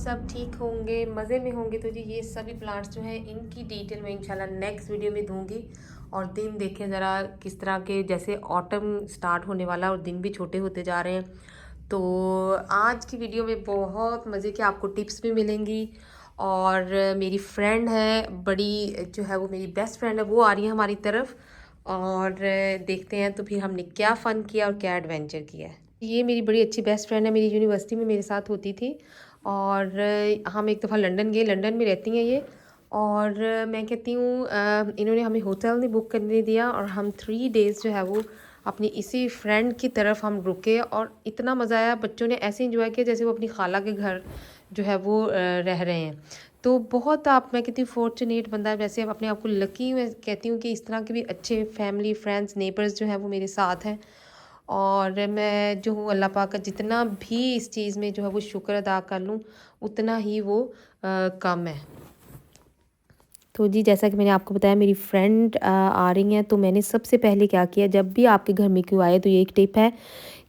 सब ठीक होंगे, मज़े में होंगे। तो जी ये सभी प्लांट्स जो हैं इनकी डिटेल मैं इंशाल्लाह नेक्स्ट वीडियो में दूंगी। और दिन देखें ज़रा किस तरह के, जैसे ऑटम स्टार्ट होने वाला और दिन भी छोटे होते जा रहे हैं। तो आज की वीडियो में बहुत मज़े की आपको टिप्स भी मिलेंगी। और मेरी फ्रेंड है बड़ी, जो है वो मेरी बेस्ट फ्रेंड है, वो आ रही है हमारी तरफ। और देखते हैं तो फिर हमने क्या फ़न किया और क्या एडवेंचर किया है। ये मेरी बड़ी अच्छी बेस्ट फ्रेंड है, मेरी यूनिवर्सिटी में मेरे साथ होती थी। और हम एक दफ़ा लंदन गए, लंदन में रहती हैं ये। और मैं कहती हूँ इन्होंने हमें होटल नहीं बुक करने दिया और हम 3 डेज़ जो है वो अपनी इसी फ्रेंड की तरफ हम रुके। और इतना मज़ा आया, बच्चों ने ऐसे इंजॉय किया जैसे वो अपनी खाला के घर जो है वो रह रहे हैं। तो बहुत, आप, मैं कहती हूँ फॉर्चुनेट बंदा है। वैसे अपने आप को लकी मैं कहती हूँ कि इस तरह के भी अच्छे फैमिली, फ्रेंड्स, नेबर्स जो हैं वो मेरे साथ हैं। और मैं जो हूँ अल्लाह पाक का जितना भी इस चीज़ में जो है वो शुक्र अदा कर लूँ उतना ही वो कम है। तो जी जैसा कि मैंने आपको बताया मेरी फ्रेंड आ रही हैं, तो मैंने सबसे पहले क्या किया, जब भी आपके घर में क्यों आए तो ये एक टिप है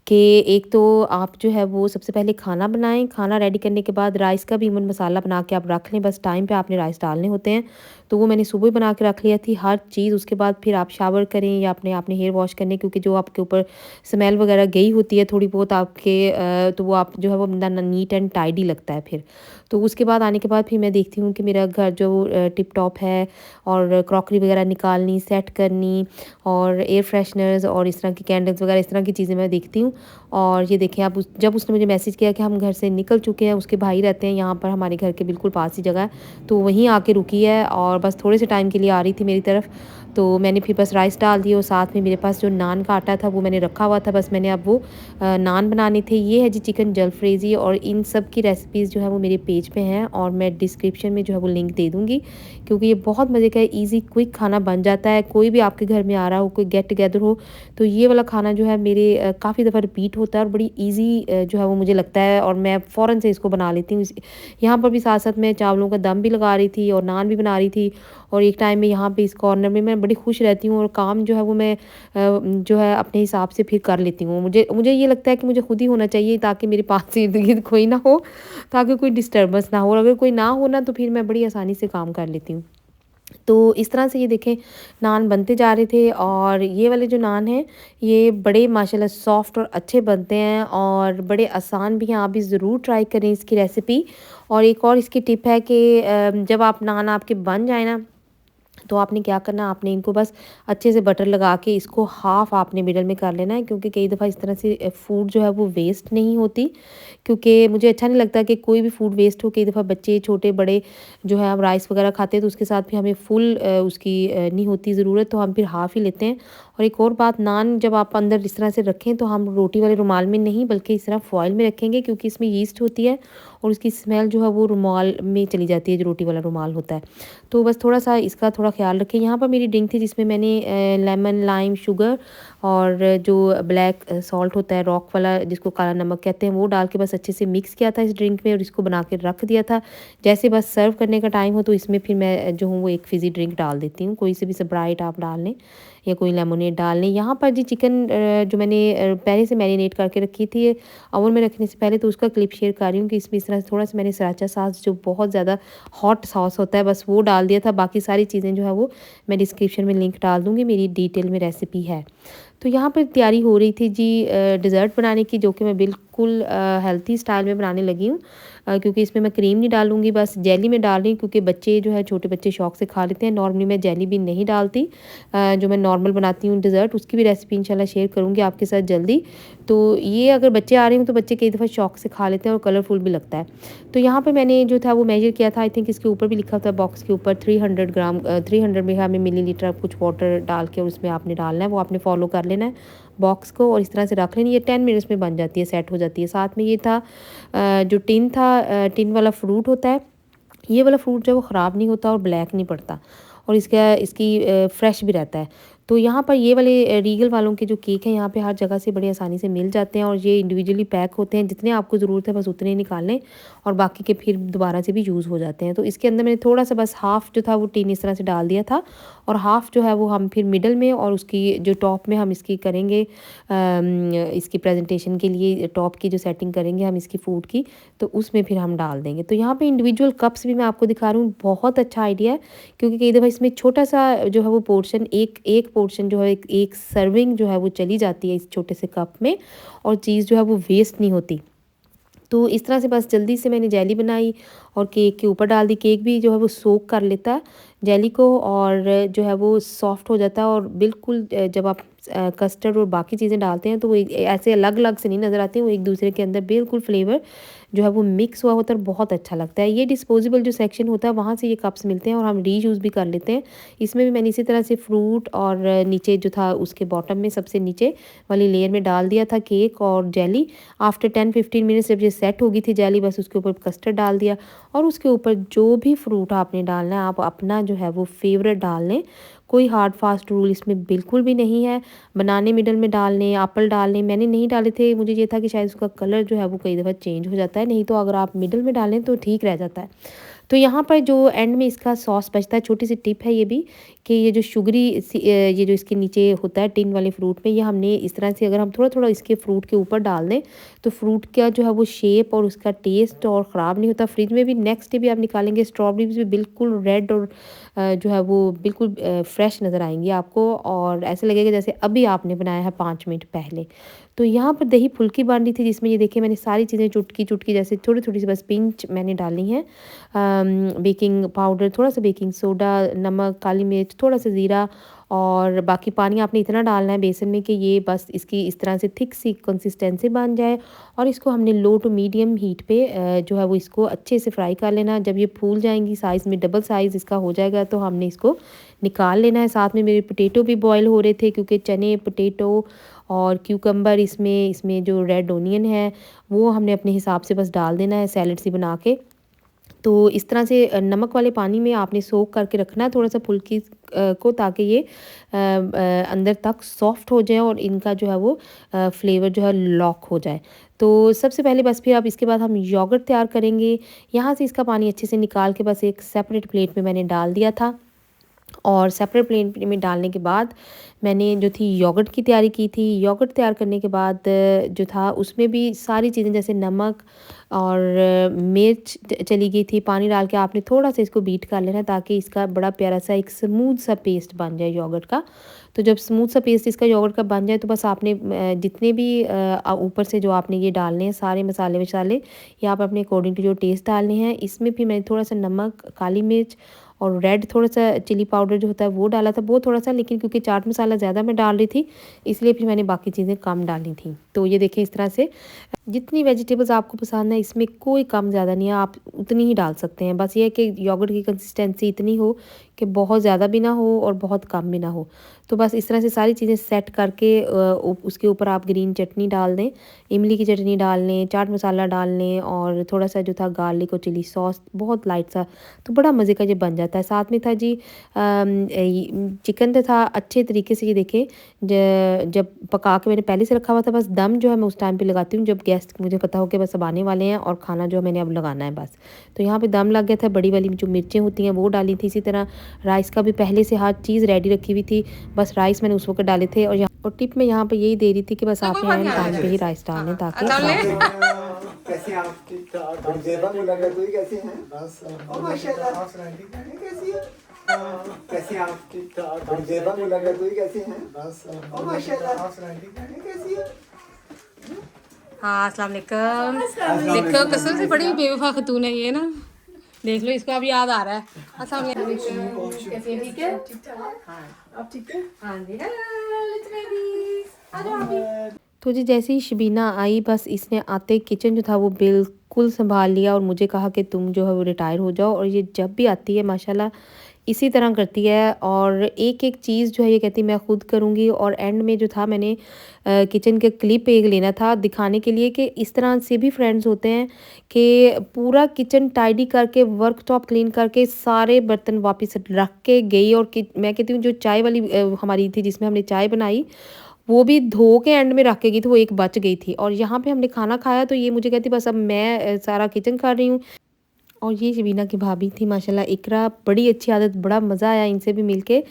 कि एक तो आप जो है वो सबसे पहले खाना बनाएं। खाना रेडी करने के बाद राइस का भी इवन मसाला बना के आप रख लें, बस टाइम पे आपने राइस डालने होते हैं। तो वो मैंने सुबह ही बना के रख लिया थी हर चीज़। उसके बाद फिर आप शावर करें या अपने आपने हेयर वॉश करने, क्योंकि जो आपके ऊपर स्मेल वगैरह गई होती है थोड़ी बहुत आपके, तो वो आप जो है वो बंदा नीट एंड टाइडी लगता है फिर। तो उसके बाद आने के बाद फिर मैं देखती हूँ कि मेरा घर जो टिप टॉप है, और क्रॉकरी वगैरह निकालनी, सेट करनी, और एयर फ्रेशनर्स और इस तरह की कैंडल्स वगैरह, इस तरह की चीज़ें मैं देखती हूँ। और ये देखें आप, जब उसने मुझे मैसेज किया कि हम घर से निकल चुके हैं, उसके भाई रहते हैं यहाँ पर हमारे घर के बिल्कुल पास ही जगह है, तो वहीं आके रुकी है और बस थोड़े से टाइम के लिए आ रही थी मेरी तरफ। तो मैंने फिर बस राइस डाल दिए और साथ में मेरे पास जो नान का आटा था वो मैंने रखा हुआ था, बस मैंने अब वो नान बनाने थे। ये है जी चिकन जलफ्रेज़ी, और इन सब की रेसिपीज़ जो है वो मेरे पेज पे हैं और मैं डिस्क्रिप्शन में जो है वो लिंक दे दूँगी, क्योंकि ये बहुत मज़े का ईज़ी क्विक खाना बन जाता है। कोई भी आपके घर में आ रहा हो, कोई गेट टुगेदर हो, तो ये वाला खाना जो है मेरे काफ़ी दफ़ा रिपीट होता है और बड़ी ईज़ी जो है वो मुझे लगता है, और मैं फ़ौरन से इसको बना लेती हूँ। यहाँ पर भी साथ-साथ मैं चावलों का दम भी लगा रही थी और नान भी बना रही थी। और एक टाइम में यहाँ पे इस कॉर्नर में मैं बड़ी खुश रहती हूँ और काम जो है वो मैं जो है अपने हिसाब से फिर कर लेती हूँ। मुझे मुझे ये लगता है कि मुझे खुद ही होना चाहिए, ताकि मेरे पास इर्द-गिर्द कोई ना हो, ताकि कोई डिस्टर्बेंस ना हो, और अगर कोई ना हो ना तो फिर मैं बड़ी आसानी से काम कर लेती हूँ। तो इस तरह से ये देखें नान बनते जा रहे थे, और ये वाले जो नान हैं ये बड़े माशाल्लाह सॉफ्ट और अच्छे बनते हैं और बड़े आसान भी हैं। आप भी ज़रूर ट्राई करें इसकी रेसिपी। और एक और इसकी टिप है कि जब आप नान आपके बन जाए ना, तो आपने क्या करना है, आपने इनको बस अच्छे से बटर लगा के इसको हाफ़ आपने मिडल में कर लेना है, क्योंकि कई दफ़ा इस तरह से फूड जो है वो वेस्ट नहीं होती। क्योंकि मुझे अच्छा नहीं लगता कि कोई भी फूड वेस्ट हो। कई दफ़ा बच्चे छोटे बड़े जो है हम राइस वगैरह खाते हैं तो उसके साथ भी हमें फुल उसकी नहीं होती ज़रूरत, तो हम फिर हाफ़ ही लेते हैं। और एक और बात, नान जब आप अंदर इस तरह से रखें तो हम रोटी वाले रुमाल में नहीं बल्कि इस तरह फॉइल में रखेंगे, क्योंकि इसमें यीस्ट होती है और उसकी स्मेल जो है वो रुमाल में चली जाती है, जो रोटी वाला रुमाल होता है। तो बस थोड़ा-सा इसका थोड़ा ख़्याल रखें। यहाँ पर मेरी ड्रिंक थी जिसमें मैंने लेमन, लाइम, शुगर और जो ब्लैक सॉल्ट होता है रॉक वाला, जिसको काला नमक कहते हैं, वो डाल के बस अच्छे से मिक्स किया था इस ड्रिंक में और इसको बना के रख दिया था। जैसे बस सर्व करने का टाइम हो तो इसमें फिर मैं जो हूँ वो एक फ़िज़ी ड्रिंक डाल देती हूँ। कोई सी भी स्प्राइट आप डाल लें या कोई लेमोनेड डाल लें। यहाँ पर जी चिकन जो मैंने पहले से मैरिनेट करके रखी थी ओवन में रखने से पहले, तो उसका क्लिप शेयर कर रही हूँ कि इसमें इस तरह से थोड़ा-सा मैंने सराचा सॉस, जो बहुत ज़्यादा हॉट सॉस होता है, बस वो डाल दिया था। बाकी सारी चीज़ें जो है वो मैं डिस्क्रिप्शन में लिंक डाल दूँगी, मेरी डिटेल में रेसिपी है। तो यहाँ पर तैयारी हो रही थी जी डिज़र्ट बनाने की, जो कि मैं बिल्कुल हेल्थी स्टाइल में बनाने लगी हूँ। क्योंकि इसमें मैं क्रीम नहीं डालूँगी, बस जेली में डाल रही हूँ, क्योंकि बच्चे जो है छोटे बच्चे शौक से खा लेते हैं। नॉर्मली मैं जेली भी नहीं डालती। जो मैं नॉर्मल बनाती हूँ डिज़र्ट, उसकी भी रेसिपी इंशाल्लाह शेयर करूँगी आपके साथ जल्दी। तो ये अगर बच्चे आ रहे हों तो बच्चे कई दफ़ा शौक से खा लेते हैं और कलरफुल भी लगता है। तो यहाँ पे मैंने जो था वो मेजर किया था, आई थिंक इसके ऊपर भी लिखा था बॉक्स के ऊपर 300 ग्राम 300 में हमें मिलीलीटर कुछ वाटर डाल के और उसमें आपने डालना है, वो आपने फॉलो कर लेना है बॉक्स को और इस तरह से रख लेनी। ये 10 मिनट्स में बन जाती है, सेट हो जाती है। साथ में ये था जो टिन था, टिन वाला फ्रूट होता है, ये वाला फ्रूट जो है वो ख़राब नहीं होता और ब्लैक नहीं पड़ता, और इसकी फ्रेश भी रहता है। तो यहाँ पर ये वाले रीगल वालों के जो केक हैं यहाँ पे हर जगह से बड़ी आसानी से मिल जाते हैं, और ये इंडिविजुअली पैक होते हैं। जितने आपको ज़रूरत है बस उतने निकाल लें, और बाकी के फिर दोबारा से भी यूज़ हो जाते हैं। तो इसके अंदर मैंने थोड़ा सा बस हाफ़ जो था वो टिन इस तरह से डाल दिया था, और हाफ़ जो है वो हम फिर मिडल में और उसकी जो टॉप में हम इसकी करेंगे इसकी प्रेजेंटेशन के लिए टॉप की जो सेटिंग करेंगे हम इसकी फूड की, तो उसमें फिर हम डाल देंगे। तो यहाँ पे इंडिविजुअल कप्स भी मैं आपको दिखा रही हूँ, बहुत अच्छा आइडिया है, क्योंकि कई दफ़ा इसमें छोटा-सा जो है वो पोर्शन एक पोर्शन जो है एक सर्विंग जो है वो चली जाती है इस छोटे से कप में, और चीज़ जो है वो वेस्ट नहीं होती। तो इस तरह से बस जल्दी से मैंने जेली बनाई और केक के ऊपर डाल दी। केक भी जो है वो सोक कर लेता है जेली को, और जो है वो सॉफ्ट हो जाता है, और बिल्कुल जब आप कस्टर्ड और बाकी चीज़ें डालते हैं तो वो ऐसे अलग अलग से नहीं नज़र आती, वो एक दूसरे के अंदर बिल्कुल फ्लेवर जो है वो मिक्स हुआ होता है और बहुत अच्छा लगता है। ये डिस्पोजेबल जो सेक्शन होता है वहाँ से ये कप्स मिलते हैं और हम रीयूज़ भी कर लेते हैं। इसमें भी मैंने इसी तरह से फ्रूट और नीचे जो था उसके बॉटम में सबसे नीचे वाली लेयर में डाल दिया था केक और जेली। आफ्टर 10-15 मिनट्स जब ये सेट हो गई थी जेली, बस उसके ऊपर कस्टर्ड डाल दिया, और उसके ऊपर जो भी फ्रूट आपने डालना है आप अपना जो है वो फेवरेट डाल लें। कोई हार्ड फास्ट रूल इसमें बिल्कुल भी नहीं है। बनाने मिडल में डालने, एप्पल डालने मैंने नहीं डाले थे, मुझे ये था कि शायद उसका कलर जो है वो कई दफ़ा चेंज हो जाता है, नहीं तो अगर आप मिडल में डालें तो ठीक रह जाता है। तो यहाँ पर जो एंड में इसका सॉस बचता है, छोटी सी टिप है ये भी, कि ये जो ये जो इसके नीचे होता है टिन वाले फ्रूट में, ये हमने इस तरह से अगर हम थोड़ा थोड़ा इसके फ्रूट के ऊपर डाल दें तो फ्रूट का जो है वो शेप और उसका टेस्ट और ख़राब नहीं होता। फ्रिज में भी नेक्स्ट डे भी आप निकालेंगे, स्ट्रॉबेरीज भी बिल्कुल रेड और जो है वो बिल्कुल फ्रेश नज़र आएंगी आपको, और ऐसे लगेगा जैसे अभी आपने बनाया है 5 मिनट पहले। तो यहाँ पर दही फुल्की बन रही थी, जिसमें ये देखिए मैंने सारी चीज़ें चुटकी चुटकी जैसे थोड़ी थोड़ी सी बस पिंच मैंने डाली हैं। बेकिंग पाउडर, थोड़ा सा बेकिंग सोडा, नमक, काली मिर्च, थोड़ा सा ज़ीरा, और बाकी पानी आपने इतना डालना है बेसन में कि ये बस इसकी इस तरह से थिक सी कंसिस्टेंसी बन जाए, और इसको हमने लो टू मीडियम हीट पे जो है वो इसको अच्छे से फ्राई कर लेना। जब ये फूल जाएंगी साइज़ में, डबल साइज़ इसका हो जाएगा, तो हमने इसको निकाल लेना है। साथ में मेरे पोटैटो भी बॉयल हो रहे थे, क्योंकि चने, पोटैटो और क्यूकम्बर, इसमें जो रेड ओनियन है वो हमने अपने हिसाब से बस डाल देना है सैलेड सी बना के। तो इस तरह से नमक वाले पानी में आपने सोक करके रखना है थोड़ा सा फुल्की को, ताकि ये अंदर तक सॉफ्ट हो जाए और इनका जो है वो फ्लेवर जो है लॉक हो जाए। तो सबसे पहले बस फिर अब इसके बाद हम योगर्ट तैयार करेंगे। यहाँ से इसका पानी अच्छे से निकाल के बस एक सेपरेट प्लेट में मैंने डाल दिया था, और सेपरेट प्लेट में डालने के बाद मैंने जो थी योगर्ट की तैयारी की थी। योगर्ट तैयार करने के बाद जो था उसमें भी सारी चीज़ें जैसे नमक और मिर्च चली गई थी। पानी डाल के आपने थोड़ा सा इसको बीट कर लेना, ताकि इसका बड़ा प्यारा सा एक स्मूथ सा पेस्ट बन जाए योगर्ट का। तो जब स्मूथ सा पेस्ट इसका योगर्ट का बन जाए, तो बस आपने जितने भी ऊपर से जो आपने ये डालने हैं सारे मसाले वसाले, ये आप अपने अकॉर्डिंग टू जो टेस्ट डालने हैं। इसमें भी मैंने थोड़ा सा नमक, काली मिर्च और रेड थोड़ा सा चिली पाउडर जो होता है वो डाला था, वो थोड़ा सा, लेकिन क्योंकि चाट मसाला ज़्यादा मैं डाल रही थी इसलिए फिर मैंने बाकी चीज़ें कम डाली थी। तो ये देखें इस तरह से जितनी वेजिटेबल्स आपको पसंद है इसमें कोई कम ज़्यादा नहीं है, आप उतनी ही डाल सकते हैं। बस ये है कि योगर्ट की कंसिस्टेंसी इतनी हो कि बहुत ज़्यादा भी ना हो और बहुत कम भी ना हो। तो बस इस तरह से सारी चीज़ें सेट करके उसके ऊपर आप ग्रीन चटनी डाल दें, इमली की चटनी डाल लें, चाट मसाला डाल लें, और थोड़ा सा जो था गार्लिक और चिली सॉस बहुत लाइट सा, तो बड़ा मज़े का ये बन जाता है। साथ में था जी चिकन तो था अच्छे तरीके से, ये देखें जब पका के मैंने पहले से रखा हुआ था, बस दम जो है मैं उस टाइम पे लगाती हूँ जब गेस्ट मुझे पता हो कि बस अब आने वाले हैं और खाना जो है मैंने अब लगाना है बस। तो यहाँ पे दम लग गया था। बड़ी वाली जो मिर्चें होती हैं वो डाली थी। इसी तरह राइस का भी पहले से हर चीज़ रेडी रखी हुई थी, बस राइस मैंने उस वक्त डाले थे। और टिप में यहाँ पे यही दे रही थी कि बस आपने एंड टाइम पे ही राइस डालने, ताकि कैसे आप ठीक-ठाक जेबा मुलाकात हुई, कैसे हैं? बस माशाल्लाह कैसी है? कैसे आप ठीक-ठाक जेबा मुलाकात हुई, कैसे हैं? बस माशाल्लाह कैसी है? हाँ, अस्सलाम वालेकुम। देखो कसम से बड़ी बेवफा खतून है ये ना, देख लो इसको अब याद आ रहा है। अस्सलाम वालेकुम, कैसे हैं? ठीक है? हाँ, अब ठीक है? हाँ जी, हेलो लिटिल बेबीज, आ जाओ अभी। तो जी जैसे ही शबीना आई, बस इसने आते किचन जो था वो बिल्कुल संभाल लिया और मुझे कहा कि तुम जो है वो रिटायर हो जाओ। और ये जब भी आती है माशाल्लाह इसी तरह करती है, और एक एक चीज़ जो है ये कहती मैं खुद करूँगी। और एंड में जो था मैंने किचन के क्लिप एक लेना था दिखाने के लिए कि इस तरह से भी फ्रेंड्स होते हैं कि पूरा किचन टाइडी करके, वर्कटॉप क्लीन करके, सारे बर्तन वापस रख के गई। और मैं कहती हूँ जो चाय वाली हमारी थी जिसमें हमने चाय बनाई, वो भी धो के एंड में रख के गई थी, वो एक बच गई थी। और यहाँ पे हमने खाना खाया तो ये मुझे कहती बस अब मैं सारा किचन कर रही हूँ। और ये शबीना की भाभी थी माशाल्लाह इकरा, बड़ी अच्छी आदत, बड़ा मज़ा आया इनसे भी मिलके।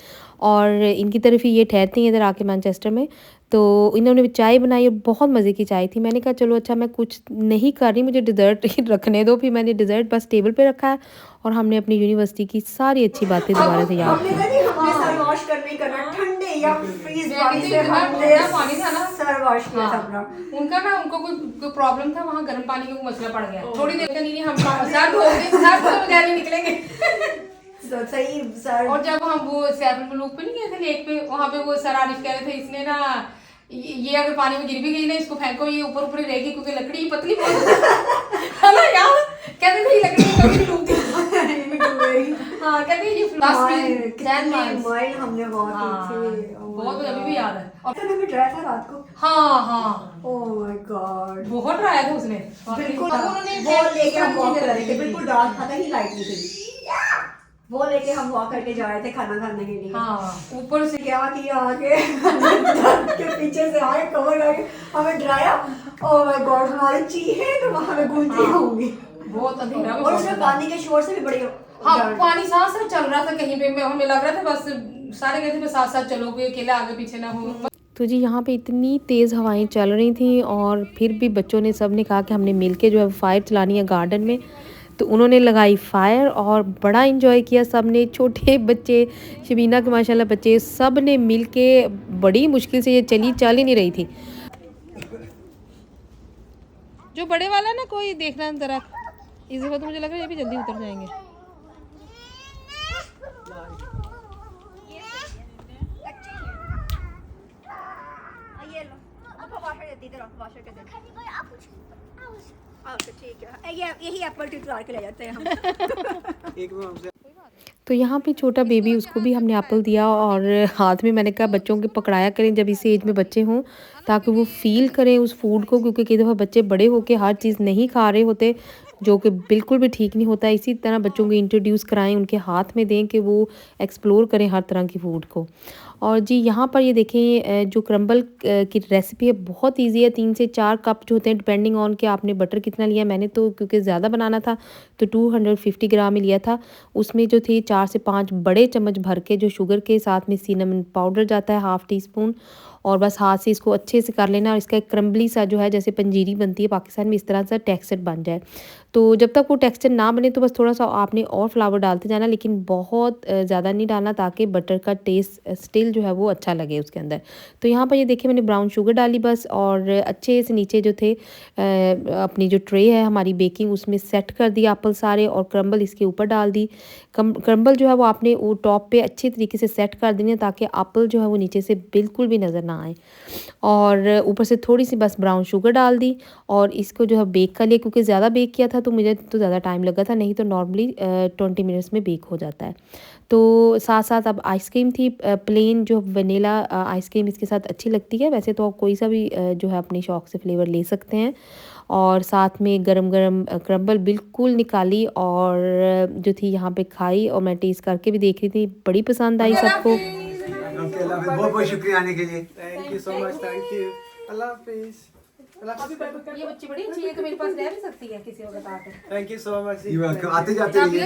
और इनकी तरफ ही ये ठहरती हैं इधर आके मैनचेस्टर में। तो इन्होंने भी चाय बनाई और बहुत मज़े की चाय थी। मैंने कहा चलो अच्छा मैं कुछ नहीं कर रही, मुझे डिज़र्ट ही रखने दो। फिर मैंने डिज़र्ट बस टेबल पे रखा है और हमने अपनी यूनिवर्सिटी की सारी अच्छी बातें दोबारा से याद की। हमने सर वॉश करने करना ठंडे या फ्रीज पानी से हमने पानी था ना, सर वॉश किया था अपना। उनका ना उनको कोई प्रॉब्लम था, वहाँ गर्म पानी में मसला पड़ गया। थोड़ी देर का नहीं, हम सर धो के सर तो बगैर निकलेंगे। सही सर। और जब हम वो सैफल मुलूक पे नहीं गए थे लेक पे, वहाँ पे वो सर आरिफ कह रहे थे इसने ना ये अगर पानी में गिर भी गई ना इसको फेंको, ये ऊपर ऊपर ही रहेगी क्योंकि लकड़ी ही पतली है ना यार। कहते थे ये लकड़ी कभी नहीं डूबती। हाँ कहते हैं ये माइल हमने बहुत बहुत अभी भी याद है। और हमें ड्राई था रात को। हाँ हाँ ओह माय गॉड बहुत ड्राई था उसने बिल्कुल। वो लेके हम वॉक कर रहे थे, बिल्कुल डार्क था ही, लाइट नहीं थी। वो लेके हम वॉक करके जा रहे थे खाना खाने के लिए। हाँ ऊपर से क्या किया आगे के पीछे से आए कवर करके हमें डराया। ओह माय गॉड हमारी चीखें तो वहां में गूंजती होंगी। बहुत अंधेरा और उसमें पानी के शोर से भी बड़ी हाँ पानी साथ साथ चल रहा था। कहीं पे हमें लग रहा था बस सारे कहते थे साथ साथ चलो, कोई अकेला आगे पीछे ना हो। तो जी यहाँ पे इतनी तेज़ हवाएं चल रही थी और फिर भी बच्चों ने सब ने कहा कि हमने मिलके जो है फायर चलानी है गार्डन में। तो उन्होंने लगाई फायर और बड़ा इंजॉय किया सब ने, छोटे बच्चे, शबीना के माशाल्लाह बच्चे, सब ने मिलके। बड़ी मुश्किल से ये चल ही नहीं रही थी। जो बड़े वाला ना कोई देखना ज़रा, इस दफ़ा तो मुझे लग रहा है ये भी जल्दी उतर जाएंगे। ठीक है यही एप्पल ट्री के ले जाते हैं हम। तो यहाँ पे छोटा बेबी, उसको भी हमने एप्पल दिया और हाथ में मैंने कहा बच्चों के पकड़ाया करें जब इस एज में बच्चे हों, ताकि वो फील करें उस फूड को, क्योंकि कई दफ़ा बच्चे बड़े होके हर चीज़ नहीं खा रहे होते, जो कि बिल्कुल भी ठीक नहीं होता। इसी तरह बच्चों को इंट्रोड्यूस कराएं, उनके हाथ में दें कि वो एक्सप्लोर करें हर तरह की फ़ूड को। और जी यहाँ पर ये देखें जो क्रम्बल की रेसिपी है बहुत इजी है। 3 से 4 कप जो होते हैं डिपेंडिंग ऑन कि आपने बटर कितना लिया। मैंने तो क्योंकि ज़्यादा बनाना था तो 250 ग्राम ही लिया था। उसमें जो थी 4 से 5 बड़े चम्मच भर के जो शुगर के साथ में सिनेमन पाउडर जाता है हाफ़ टी स्पून, और बस हाथ से इसको अच्छे से कर लेना। और इसका एक क्रम्बली सा जो है जैसे पंजीरी बनती है पाकिस्तान में, इस तरह सा टेक्सचर बन जाए। तो जब तक वो टेक्सचर ना बने तो बस थोड़ा सा आपने और फ्लावर डालते जाना, लेकिन बहुत ज़्यादा नहीं डालना, ताकि बटर का टेस्ट स्टिल जो है वो अच्छा लगे उसके अंदर। तो यहाँ पर ये देखिए मैंने ब्राउन शुगर डाली बस, और अच्छे से नीचे जो थे अपनी जो ट्रे है हमारी बेकिंग, उसमें सेट कर दिया एप्पल सारे, और क्रम्बल इसके ऊपर डाल दी। क्रम्बल जो है वो आपने वो टॉप पे अच्छे तरीके से सेट कर देनी है, ताकि एप्पल जो है वो नीचे से बिल्कुल भी नज़र ना आए। और ऊपर से थोड़ी सी बस ब्राउन शुगर डाल दी, और इसको जो है बेक कर लिया। क्योंकि ज़्यादा बेक किया था तो मुझे तो ज़्यादा टाइम लगा था, नहीं तो नॉर्मली 20 मिनट्स में बेक हो जाता है। तो साथ साथ अब आइसक्रीम थी, प्लेन जो वनीला आइसक्रीम इसके साथ अच्छी लगती है। वैसे तो आप कोई सा भी जो है अपने शौक़ से फ्लेवर ले सकते हैं। और साथ में गरम गरम क्रम्बल बिल्कुल निकाली और जो थी यहाँ पे खाई, और मैं टेस्ट करके भी देख रही थी, बड़ी पसंद आई सबको। बहुत बहुत शुक्रिया आने के लिए। Thank you so much, thank you. अल्लाह हाफिज़। ये बच्ची बड़ी अच्छी है, तो मेरे पास रह भी सकती है किसी वक्त आकर। Thank you so much. आते जाते रहिए।